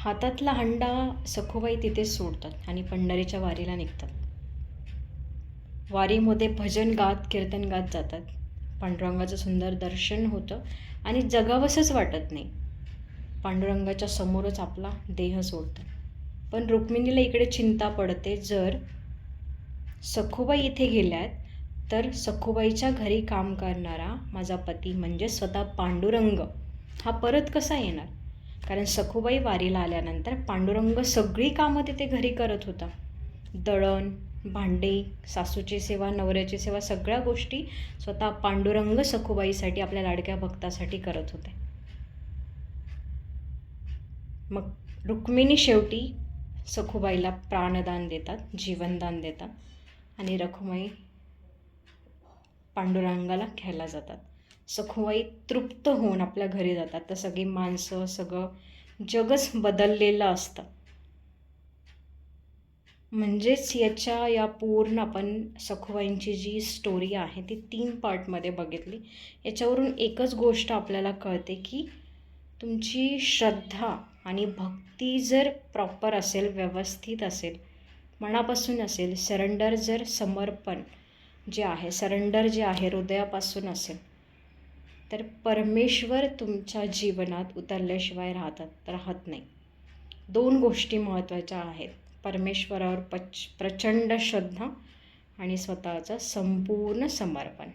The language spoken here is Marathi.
हातातला हंडा सखूबाई तिथेच सोडतात आणि पंढरीच्या वारीला निघतात. वारीमध्ये भजन गात कीर्तन गात जातात. पांडुरंगाचं सुंदर दर्शन होतं आणि जगावंसंच वाटत नाही. पांडुरंगाच्या समोरच आपला देह सोडतात. पण रुक्मिणीला इकडे चिंता पडते, जर सखूबाई इथे गेल्यात तर सखूबाईच्या घरी काम करणारा माझा पती म्हणजे स्वतः पांडुरंग हा परत कसा येणार? कारण सखूबाई वारीला आल्यानंतर पांडुरंग सगळी कामं तिथे घरी करत होता. दळण, भांडे, सासूची सेवा, नवऱ्याची सेवा, सगळ्या गोष्टी स्वतः पांडुरंग सखूबाईसाठी, आपल्या लाडक्या भक्तासाठी करत होते. मग रुक्मिणी शेवटी सखूबाईला प्राणदान देतात, जीवनदान देतात आणि रखुमाई पांडुरंगाला घ्यायला जातात. सखूबाई तृप्त होऊन आपल्या घरी जातात. तर सगळी माणसं, सगळं जगच बदललेलं असतं. म्हणजेच या पूर्ण आपण सखूबाईंची जी स्टोरी आहे ती 3 पार्टमध्ये बघितली. याच्यावरून एकच गोष्ट आपल्याला कळते की तुमची श्रद्धा आणि भक्ती जर प्रॉपर असेल, व्यवस्थित असेल, मनापासून असेल, समर्पण जे आहे, सरेंडर जे आहे हृदयापासून असेल, तर परमेश्वर तुमच्या जीवनात उतरल्याशिवाय राहत नाही. 2 गोष्टी महत्त्वाच्या आहेत: परमेश्वरावर प्रचंड श्रद्धा आणि स्वतःचं संपूर्ण समर्पण.